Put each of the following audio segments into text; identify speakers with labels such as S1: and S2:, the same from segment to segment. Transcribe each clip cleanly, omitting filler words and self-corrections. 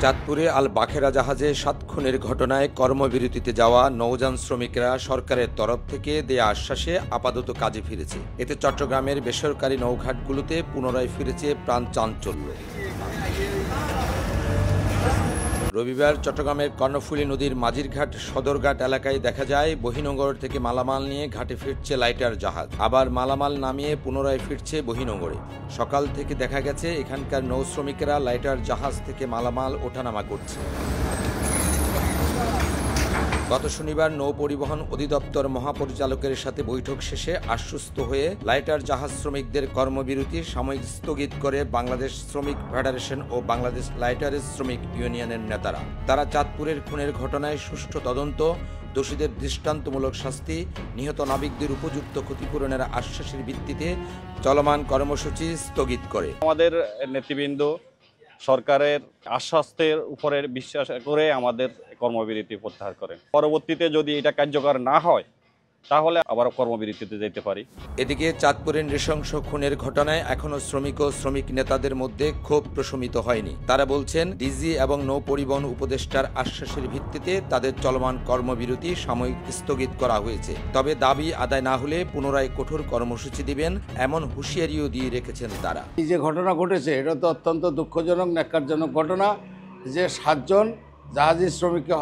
S1: চাঁদপুরে আল বাখেরা জাহাজে ৭ খুনের ঘটনায় কর্মবিরতিতে যাওয়া নৌযান শ্রমিকরা সরকারের তরফ থেকে দেয়া আশ্বাসে আপাতত কাজে ফিরেছে। এতে চট্টগ্রামের বেসরকারি নৌঘাটগুলোতে পুনরায় ফিরেছে প্রাণ চাঞ্চল্য। রবিবার চট্টগ্রামের কর্ণফুলী নদীর মাঝিরঘাট সদরঘাট এলাকায় দেখা যায় বহিনগর থেকে মালামাল নিয়ে ঘাটে ফিরছে লাইটার জাহাজ, আবার মালামাল নামিয়ে পুনরায় ফিরছে বহিনগরে। সকাল থেকে দেখা গেছে এখানকার নৌ শ্রমিকেরা লাইটার জাহাজ থেকে মালামাল ওঠানামা করছে। গত শনিবার নৌ পরিবহন অধিদপ্তর মহাপরিচালকের সাথে বৈঠক শেষে আশ্বস্ত হয়ে লাইটার জাহাজ শ্রমিকদের কর্মবিরতি সাময়িক স্থগিত করে বাংলাদেশ শ্রমিক ফেডারেশন ও বাংলাদেশ লাইটারের শ্রমিক ইউনিয়নের নেতারা। তারা চাঁদপুরের খুনের ঘটনায় সুষ্ঠু তদন্ত, দোষীদের দৃষ্টান্তমূলক শাস্তি, নিহত নাবিকদের উপযুক্ত ক্ষতিপূরণের আশ্বাসের ভিত্তিতে চলমান কর্মসূচি স্থগিত করে।
S2: আমাদের নেতৃবৃন্দ সরকারের আশ্বাসের উপরে বিশ্বাস করে আমাদের কর্মবিরতি প্রত্যাহার করেন। পরবর্তীতে যদি এটা কার্যকর না হয় তাহলে আবার কর্মবিরতিতে যেতে পারি।
S1: এদিকে চাঁদপুরের নৃশংস খুনের ঘটনায় এখনো শ্রমিক ও শ্রমিক নেতাদের মধ্যে ক্ষোভ প্রশমিত হয়নি। তারা বলছেন, ডিজি এবং নৌ পরিবহন উপদেষ্টার আশ্বাসের ভিত্তিতে তাদের চলমান কর্মবিরতি সাময়িক স্থগিত করা হয়েছে। তবে দাবি আদায় না হলে পুনরায় কঠোর কর্মসূচি দিবেন এমন হুঁশিয়ারিও দিয়ে রেখেছেন তারা।
S3: এই যে ঘটনা ঘটেছে এটা তো অত্যন্ত দুঃখজনক, ন্যাক্কারজনক ঘটনা যে 7 জন জাহাজি শ্রমিককে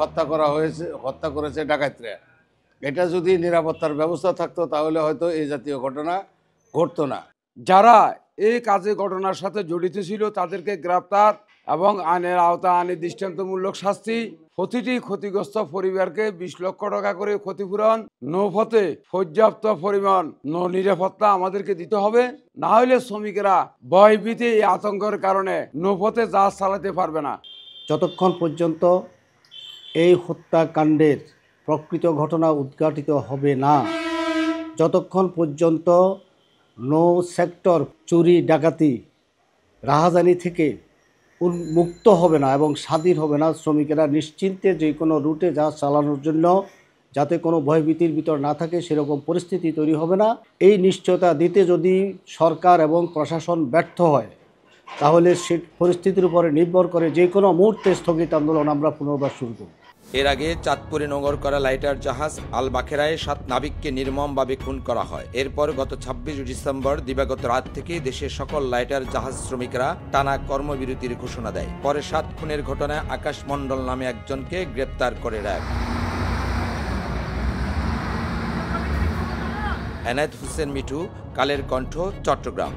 S3: হত্যা করেছে ডাকাতরা। এটা যদি নিরাপত্তার ব্যবস্থা থাকতো তাহলে হয়তো এই জাতীয় ঘটনা ঘটতো না।
S4: যারা এই কাজে ঘটনার সাথে জড়িত ছিল তাদেরকে গ্রেপ্তার এবং আইনের আওতায় আইনে দৃষ্টান্তমূলক শাস্তি, প্রতিটি ক্ষতিগ্রস্ত পরিবারকে 20 লক্ষ টাকা করে ক্ষতিপূরণ, নৌপথে পর্যাপ্ত পরিমাণ নৌ নিরাপত্তা আমাদেরকে দিতে হবে। না হলে শ্রমিকেরা ভয়ভীতি আতঙ্কের কারণে নৌপথে জাহাজ চালাতে পারবে না।
S5: যতক্ষণ পর্যন্ত এই হত্যাকাণ্ডের প্রকৃত ঘটনা উদ্ঘাটিত হবে না, যতক্ষণ পর্যন্ত নৌ সেক্টর চুরি ডাকাতি রাহাজানি থেকে মুক্ত হবে না এবং স্বাধীন হবে না, শ্রমিকেরা নিশ্চিন্তে যে কোনো রুটে জাহাজ চালানোর জন্য যাতে কোনো ভয়ভীতির ভিতর না থাকে সেরকম পরিস্থিতি তৈরি হবে না। এই নিশ্চয়তা দিতে যদি সরকার এবং প্রশাসন ব্যর্থ হয় তাহলে সে পরিস্থিতির উপরে নির্ভর করে যে কোনো মুহূর্তে স্থগিত আন্দোলন আমরা পুনর্বার শুরু করব।
S1: এর আগে চাঁদপুরে নোঙর করা লাইটার জাহাজ আল বাখেরায় 7 নাবিককে নির্মমভাবে খুন করা হয়। এরপর গত 26 ডিসেম্বর দিবাগত রাত থেকে দেশের সকল লাইটার জাহাজ শ্রমিকরা টানা কর্মবিরতির ঘোষণা দেয়। পরে 7 খুনের ঘটনায় আকাশ মণ্ডল নামে একজনকে গ্রেপ্তার করে র্যাব। এনায়েত হোসেন মিঠু, কালের কণ্ঠ, চট্টগ্রাম।